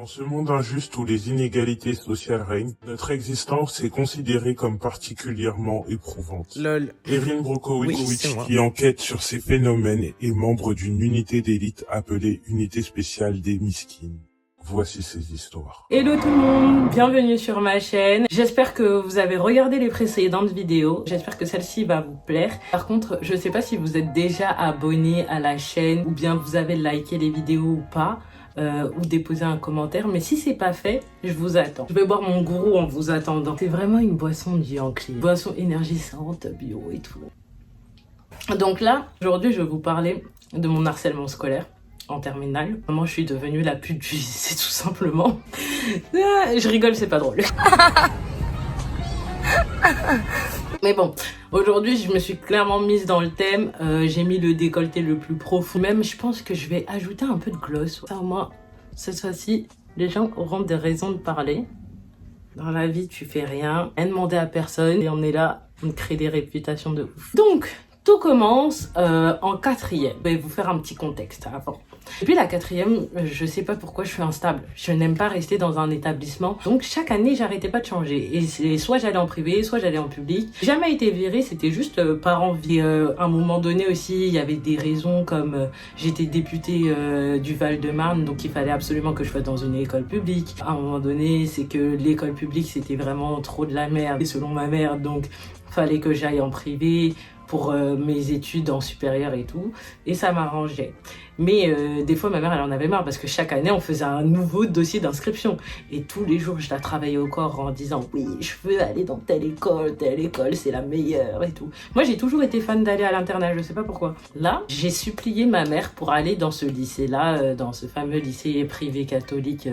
Dans ce monde injuste où les inégalités sociales règnent, notre existence est considérée comme particulièrement éprouvante. Lol. Erin Brockovich, Oui, c'est moi. qui enquête sur ces phénomènes, est membre d'une unité d'élite appelée Unité spéciale des Miskines. Voici ses histoires. Hello tout le monde, bienvenue sur ma chaîne. J'espère que vous avez regardé les précédentes vidéos. J'espère que celle-ci va vous plaire. Par contre, je sais pas si vous êtes déjà abonné à la chaîne ou bien vous avez liké les vidéos ou pas. Ou déposer un commentaire, mais si c'est pas fait, je vous attends. Je vais boire mon gourou en vous attendant. C'est vraiment une boisson de Yankee, boisson énergisante, bio et tout. Donc là, aujourd'hui, je vais vous parler de mon harcèlement scolaire en terminale. Comment je suis devenue la pute du lycée, tout simplement. Je rigole, c'est pas drôle. Mais bon, aujourd'hui, je me suis clairement mise dans le thème. J'ai mis le décolleté le plus profond. Même, je pense que je vais ajouter un peu de gloss. Ça, au moins, cette fois-ci, les gens auront des raisons de parler. Dans la vie, tu fais rien, rien demander à personne. Et on est là, on crée des réputations de ouf. Donc, tout commence en quatrième. Je vais vous faire un petit contexte avant. Depuis la quatrième, je sais pas pourquoi je suis instable. Je n'aime pas rester dans un établissement. Donc chaque année, j'arrêtais pas de changer. Et c'est soit j'allais en privé, soit j'allais en public. J'ai jamais été virée, c'était juste par envie. À un moment donné aussi, il y avait des raisons comme j'étais députée du Val-de-Marne, donc il fallait absolument que je sois dans une école publique. À un moment donné, c'est que l'école publique, c'était vraiment trop de la merde, et selon ma mère, donc fallait que j'aille en privé pour mes études en supérieur et tout, et ça m'arrangeait. Mais des fois, ma mère, elle en avait marre parce que chaque année, on faisait un nouveau dossier d'inscription. Et tous les jours, je la travaillais au corps en disant « Oui, je veux aller dans telle école, c'est la meilleure et tout. » Moi, j'ai toujours été fan d'aller à l'internat, je sais pas pourquoi. Là, j'ai supplié ma mère pour aller dans ce lycée-là, dans ce fameux lycée privé catholique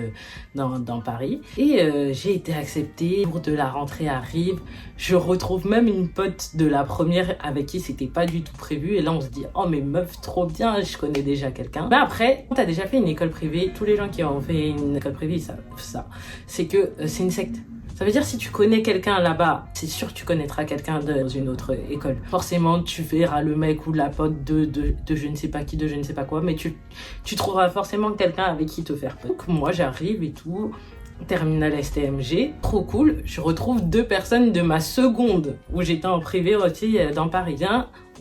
dans Paris. Et j'ai été acceptée. Le jour de la rentrée arrive. Je retrouve même une pote de la première avec qui c'était pas du tout prévu. Et là, on se dit « Oh, mais meuf, trop bien, je connais déjà quelqu'un. » Mais après, quand t'as déjà fait une école privée, tous les gens qui ont fait une école privée, ils savent ça. C'est que c'est une secte. Ça veut dire si tu connais quelqu'un là-bas, c'est sûr que tu connaîtras quelqu'un dans une autre école. Forcément, tu verras le mec ou la pote de je ne sais pas qui, de je ne sais pas quoi, mais tu trouveras forcément quelqu'un avec qui te faire pote. Donc moi, j'arrive et tout. Terminale STMG, trop cool, je retrouve deux personnes de ma seconde où j'étais en privé aussi dans Paris.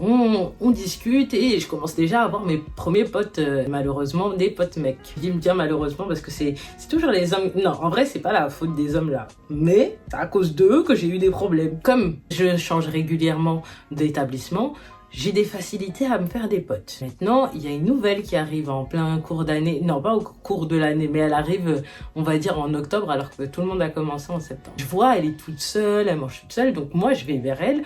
On discute et je commence déjà à avoir mes premiers potes, malheureusement des potes mecs. Je dis bien malheureusement parce que c'est toujours les hommes. Non, en vrai c'est pas la faute des hommes là, mais c'est à cause d'eux que j'ai eu des problèmes. Comme je change régulièrement d'établissement, j'ai des facilités à me faire des potes. Maintenant, il y a une nouvelle qui arrive en plein cours d'année. Non, pas au cours de l'année, mais elle arrive, on va dire, en octobre, alors que tout le monde a commencé en septembre. Je vois, elle est toute seule, elle mange toute seule, donc moi, je vais vers elle.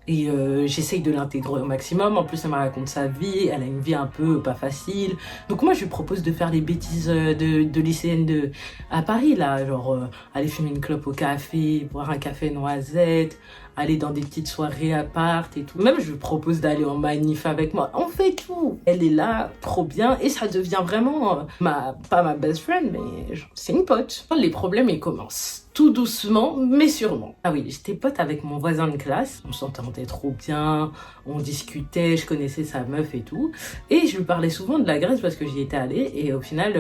Et j'essaye de l'intégrer au maximum. En plus, elle me raconte sa vie. Elle a une vie un peu pas facile. Donc moi, je lui propose de faire les bêtises de lycéenne à Paris, là. Genre, aller fumer une clope au café, boire un café noisette, aller dans des petites soirées à part et tout. Même, je lui propose d'aller en manif avec moi. On fait tout. Elle est là, trop bien. Et ça devient vraiment pas ma best friend, mais c'est une pote. Les problèmes, ils commencent. Tout doucement, mais sûrement. Ah oui, j'étais pote avec mon voisin de classe. On s'entendait trop bien, on discutait, je connaissais sa meuf et tout. Et je lui parlais souvent de la Grèce parce que j'y étais allée. Et au final,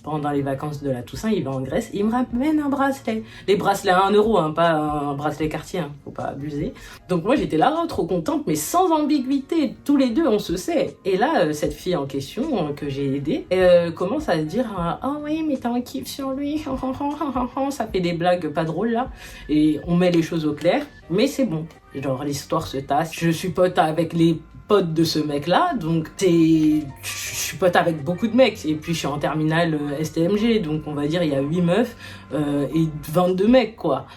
pendant les vacances de la Toussaint, il va en Grèce. Il me ramène un bracelet. Les bracelets à 1 euro, hein, pas un bracelet Cartier, hein, faut pas abuser. Donc moi, j'étais là, trop contente, mais sans ambiguïté. Tous les deux, on se sait. Et là, cette fille en question, que j'ai aidée, commence à se dire « Oh oui, mais t'as un kiff sur lui. Ça fait des blagues pas drôles là, et on met les choses au clair, mais c'est bon, genre l'histoire se tasse. Je suis pote avec les potes de ce mec là, donc je suis pote avec beaucoup de mecs, et puis je suis en terminale STMG, donc on va dire il y a 8 meufs et 22 mecs quoi.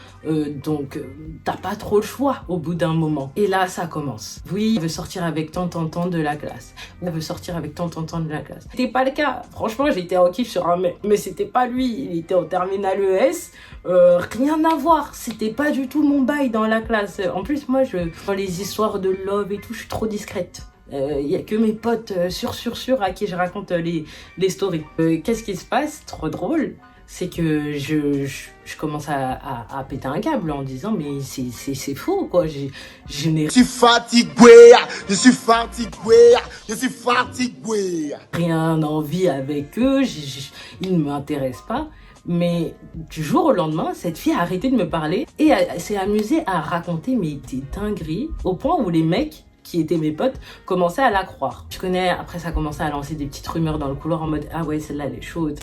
Donc t'as pas trop le choix au bout d'un moment. Et là ça commence. Oui, elle veut sortir avec tant de la classe. Elle veut sortir avec tant de la classe. C'était pas le cas. Franchement, j'étais en kiff sur un mec, mais c'était pas lui. Il était en terminale ES. Rien à voir. C'était pas du tout mon bail dans la classe. En plus, moi, dans les histoires de love et tout, je suis trop discrète. Il y a que mes potes sûrs à qui je raconte les stories. Qu'est-ce qui se passe? Trop drôle. c'est que je commence à péter un câble en disant mais c'est faux quoi, je n'ai Je suis fatigué, je suis fatigué, je suis fatigué. rien envie avec eux, ils ne m'intéressent pas. Mais du jour au lendemain, cette fille a arrêté de me parler et s'est amusée à raconter des dingueries au point où les mecs qui étaient mes potes commençaient à la croire. Je connais, après ça a commencé à lancer des petites rumeurs dans le couloir en mode ah ouais celle-là elle est chaude.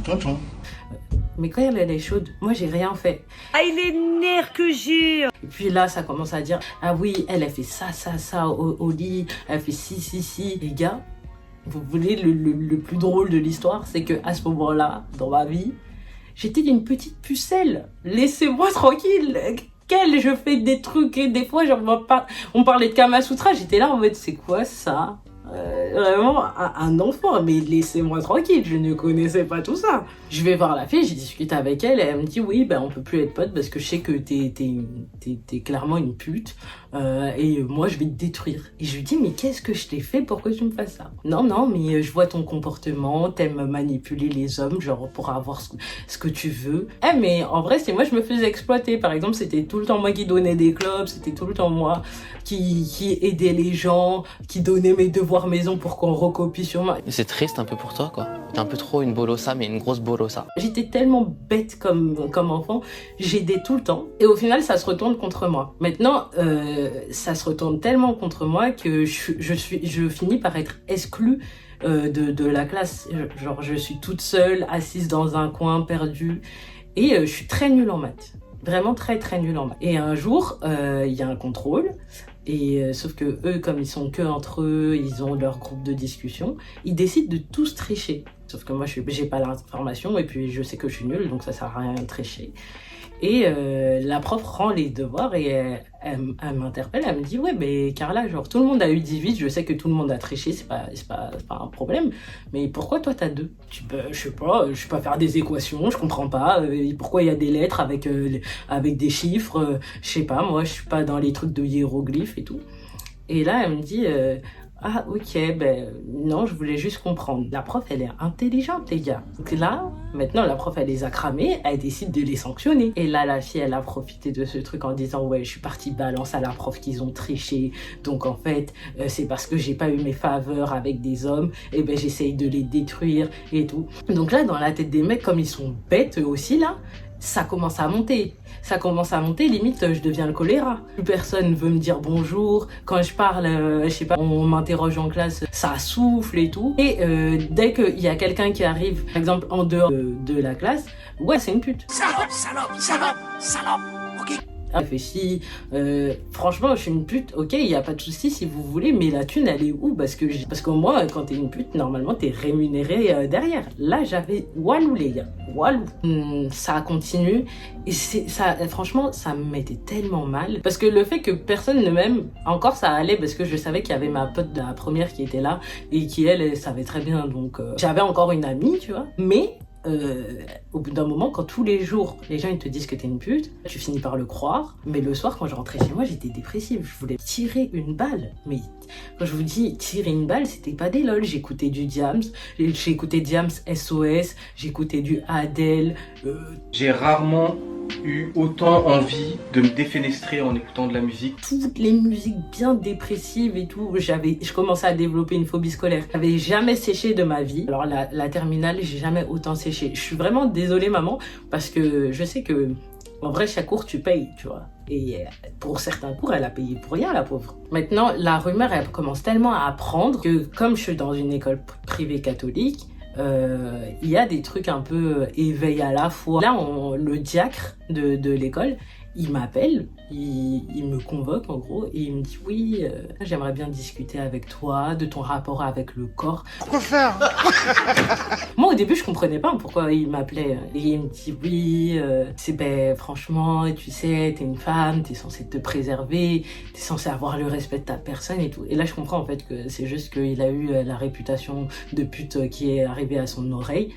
Attends. Mais quand elle est chaude, moi j'ai rien fait. Ah, il est nerfs que j'ai. Et puis là, ça commence à dire ah oui, elle fait ça au lit, elle fait ci. Les gars, vous voulez le plus drôle de l'histoire, c'est que à ce moment-là, dans ma vie, j'étais une petite pucelle. Laissez-moi tranquille. Je fais des trucs et des fois, genre, on parlait de Kama Sutra, j'étais là en mode c'est quoi ça? Vraiment un enfant, mais laissez-moi tranquille, je ne connaissais pas tout ça. Je vais voir la fille, j'ai discuté avec elle et elle me dit oui, ben on peut plus être potes parce que je sais que t'es clairement une pute et moi je vais te détruire. Et je lui dis mais qu'est-ce que je t'ai fait pour que tu me fasses ça? Non, mais je vois ton comportement, t'aimes manipuler les hommes genre pour avoir ce que tu veux. Mais en vrai c'est moi je me faisais exploiter, par exemple c'était tout le temps moi qui donnais des clubs, c'était tout le temps moi qui aidait les gens, qui donnait mes devoirs maison pour qu'on recopie sur moi. C'est triste un peu pour toi, quoi. T'es un peu trop une bolossa, mais une grosse bolossa. J'étais tellement bête comme enfant, j'aidais tout le temps. Et au final, ça se retourne contre moi. Maintenant, ça se retourne tellement contre moi que je finis par être exclue de la classe. Genre, je suis toute seule, assise dans un coin, perdue. Et je suis très nulle en maths. Vraiment très nulle en maths. Et un jour, il y a un contrôle. Et sauf que eux, comme ils sont que entre eux, ils ont leur groupe de discussion, ils décident de tous tricher. Sauf que moi, j'ai pas l'information et puis je sais que je suis nulle, donc ça sert à rien de tricher. Et la prof rend les devoirs et elle m'interpelle, elle me dit ouais mais Carla, genre tout le monde a eu 18, je sais que tout le monde a triché, c'est pas un problème, mais pourquoi toi t'as 2? Je sais pas faire des équations, je comprends pas, pourquoi il y a des lettres avec des chiffres, je sais pas, moi je suis pas dans les trucs de hiéroglyphes et tout. Et là elle me dit ah ok, ben non, je voulais juste comprendre. La prof, elle est intelligente, les gars. Donc là, maintenant, la prof, elle les a cramés, elle décide de les sanctionner. Et là, la fille, elle a profité de ce truc en disant, ouais, je suis partie balance à la prof qu'ils ont triché. Donc en fait, c'est parce que j'ai pas eu mes faveurs avec des hommes, et ben j'essaye de les détruire et tout. Donc là, dans la tête des mecs, comme ils sont bêtes eux aussi, là, ça commence à monter. Limite, je deviens le choléra. Plus personne veut me dire bonjour. Quand je parle, je sais pas, on m'interroge en classe, ça souffle et tout. Et dès qu'il y a quelqu'un qui arrive, par exemple, en dehors de la classe, ouais, c'est une pute. Salope, ok. Elle fait si, franchement, je suis une pute, ok, il n'y a pas de souci si vous voulez, mais la thune, elle est où? Parce qu'au moins, quand t'es une pute, normalement, t'es rémunéré derrière. Là, j'avais walou, les gars, walou. Ça continue, et franchement, ça me mettait tellement mal. Parce que le fait que personne ne m'aime, encore ça allait, parce que je savais qu'il y avait ma pote de la première qui était là, et qui, elle savait très bien, donc j'avais encore une amie, tu vois, mais au bout d'un moment, quand tous les jours les gens ils te disent que t'es une pute, tu finis par le croire. Mais le soir, quand je rentrais chez moi, j'étais dépressive, je voulais tirer une balle. Mais quand je vous dis tirer une balle, c'était pas des lol. J'écoutais du Diams, j'écoutais Diams SOS, j'écoutais du Adele. J'ai rarement eu autant envie de me défenestrer en écoutant de la musique. Toutes les musiques bien dépressives et tout, je commençais à développer une phobie scolaire. J'avais jamais séché de ma vie. Alors la terminale, j'ai jamais autant séché. Je suis vraiment désolée maman, parce que je sais que en vrai chaque cours tu payes, tu vois. Et pour certains cours, elle a payé pour rien, la pauvre. Maintenant, la rumeur, elle commence tellement à apprendre que comme je suis dans une école privée catholique, il y a des trucs un peu éveil à la foi. Là, le diacre de l'école, il m'appelle, il me convoque en gros, et il me dit oui, j'aimerais bien discuter avec toi de ton rapport avec le corps. Quoi faire? Moi au début je comprenais pas pourquoi il m'appelait, et il me dit oui, franchement tu sais t'es une femme, t'es censée te préserver, t'es censée avoir le respect de ta personne et tout. Et là je comprends en fait que c'est juste qu'il a eu la réputation de pute qui est arrivée à son oreille.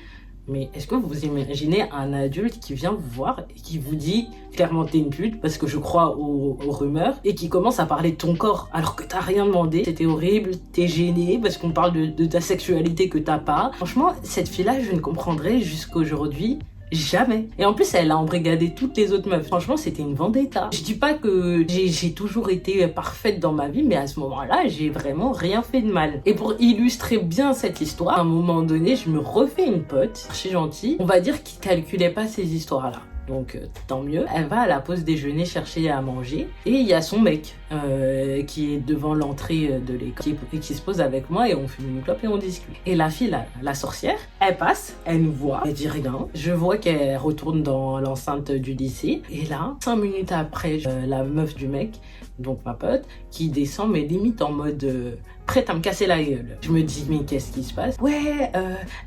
Mais est-ce que vous imaginez un adulte qui vient vous voir et qui vous dit clairement t'es une pute parce que je crois aux rumeurs et qui commence à parler de ton corps alors que t'as rien demandé, c'était horrible, t'es gêné parce qu'on parle de ta sexualité que t'as pas. Franchement, cette fille-là, je ne comprendrai jusqu'aujourd'hui jamais. Et en plus, elle a embrigadé toutes les autres meufs. Franchement, c'était une vendetta. Je dis pas que j'ai toujours été parfaite dans ma vie, mais à ce moment-là, j'ai vraiment rien fait de mal. Et pour illustrer bien cette histoire, à un moment donné, je me refais une pote, archi gentille, on va dire qui calculait pas ces histoires-là. Donc tant mieux. Elle va à la pause déjeuner chercher à manger et il y a son mec qui est devant l'entrée de l'école et qui se pose avec moi et on fume une clope et on discute. Et la fille, la sorcière, elle passe, elle nous voit, elle dit rien. Je vois qu'elle retourne dans l'enceinte du lycée et là, 5 minutes après, la meuf du mec, donc ma pote, qui descend mais limite en mode prête à me casser la gueule. Je me dis mais qu'est-ce qui se passe? Ouais,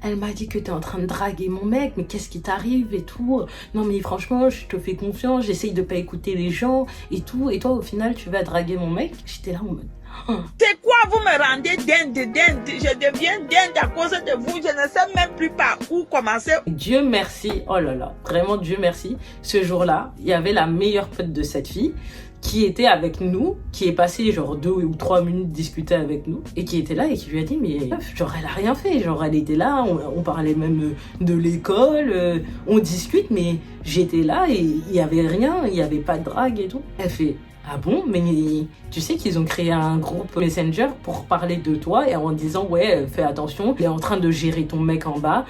elle m'a dit que t'es en train de draguer mon mec, mais qu'est-ce qui t'arrive et tout? Non mais franchement, je te fais confiance, j'essaye de pas écouter les gens et tout, et toi au final tu vas draguer mon mec? J'étais là en mode... C'est quoi, vous me rendez dinde? Je deviens dinde à cause de vous, je ne sais même plus par où commencer. Dieu merci, oh là là, vraiment Dieu merci. Ce jour-là, il y avait la meilleure pote de cette fille qui était avec nous, qui est passé genre 2 ou 3 minutes discuter avec nous et qui était là et qui lui a dit mais genre elle a rien fait, genre elle était là, on parlait même de l'école, on discute mais j'étais là et il y avait rien, il y avait pas de drague et tout. Elle fait ah bon, mais tu sais qu'ils ont créé un groupe Messenger pour parler de toi et en disant ouais fais attention, il est en train de gérer ton mec en bas,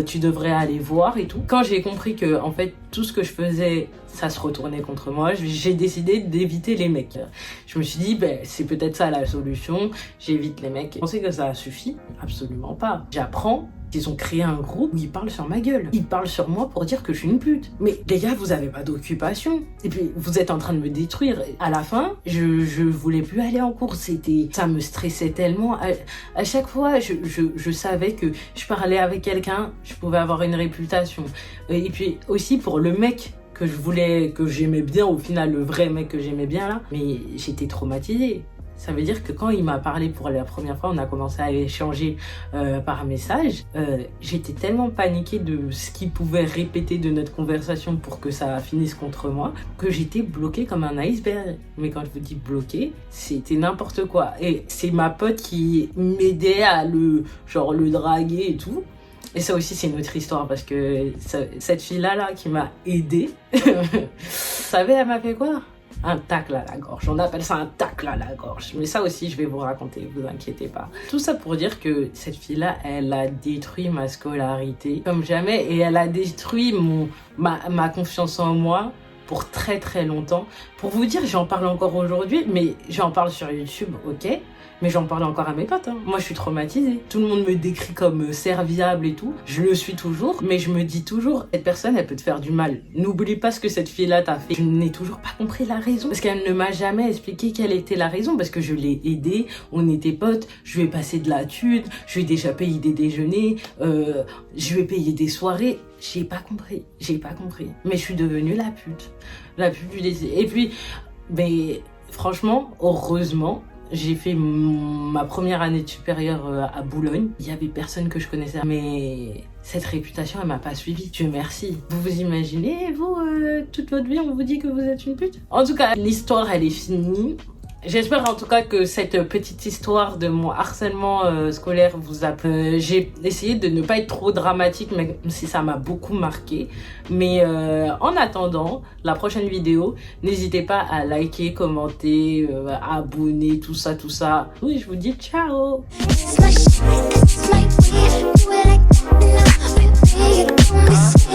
tu devrais aller voir et tout. Quand j'ai compris que en fait tout ce que je faisais ça se retournait contre moi, j'ai décidé d'éviter les mecs. Je me suis dit ben c'est peut-être ça la solution, j'évite les mecs. Je pensais que ça a suffi? Absolument pas. J'apprends qu'ils ont créé un groupe où ils parlent sur ma gueule. Ils parlent sur moi pour dire que je suis une pute. Mais les gars, vous avez pas d'occupation. Et puis, vous êtes en train de me détruire. À la fin, je voulais plus aller en cours. Ça me stressait tellement. À chaque fois, je savais que je parlais avec quelqu'un, je pouvais avoir une réputation. Et puis aussi pour le mec que je voulais, que j'aimais bien, au final, le vrai mec que j'aimais bien là. Mais j'étais traumatisée. Ça veut dire que quand il m'a parlé pour la première fois, on a commencé à échanger par message. J'étais tellement paniquée de ce qu'il pouvait répéter de notre conversation pour que ça finisse contre moi, que j'étais bloquée comme un iceberg. Mais quand je vous dis bloquée, c'était n'importe quoi. Et c'est ma pote qui m'aidait à le draguer et tout. Et ça aussi, c'est une autre histoire parce que cette fille-là qui m'a aidée, vous savez, elle m'a fait quoi? Un tacle à la gorge. On appelle ça un tacle à la gorge. Mais ça aussi, je vais vous raconter, vous inquiétez pas. Tout ça pour dire que cette fille-là, elle a détruit ma scolarité comme jamais et elle a détruit ma confiance en moi pour très très longtemps. Pour vous dire, j'en parle encore aujourd'hui, mais j'en parle sur YouTube, ok? Mais j'en parle encore à mes potes. Moi, je suis traumatisée. Tout le monde me décrit comme serviable et tout. Je le suis toujours, mais je me dis toujours, cette personne, elle peut te faire du mal. N'oublie pas ce que cette fille-là t'a fait. Je n'ai toujours pas compris la raison. Parce qu'elle ne m'a jamais expliqué quelle était la raison. Parce que je l'ai aidée, on était potes, je lui ai passé de la thune, je lui ai déjà payé des déjeuners, je lui ai payé des soirées. J'ai pas compris. Mais je suis devenue la pute du lycée. Et puis, mais franchement, heureusement, j'ai fait ma première année de supérieure à Boulogne. Il y avait personne que je connaissais. Mais cette réputation, elle m'a pas suivie. Dieu merci. Vous vous imaginez, vous, toute votre vie, on vous dit que vous êtes une pute? En tout cas, l'histoire, elle est finie. J'espère en tout cas que cette petite histoire de mon harcèlement scolaire vous a plu. J'ai essayé de ne pas être trop dramatique, même si ça m'a beaucoup marqué. Mais en attendant la prochaine vidéo, n'hésitez pas à liker, commenter, abonner, tout ça. Oui, je vous dis ciao. It's my shit, it's my way, do it like that, now, baby, you don't miss it.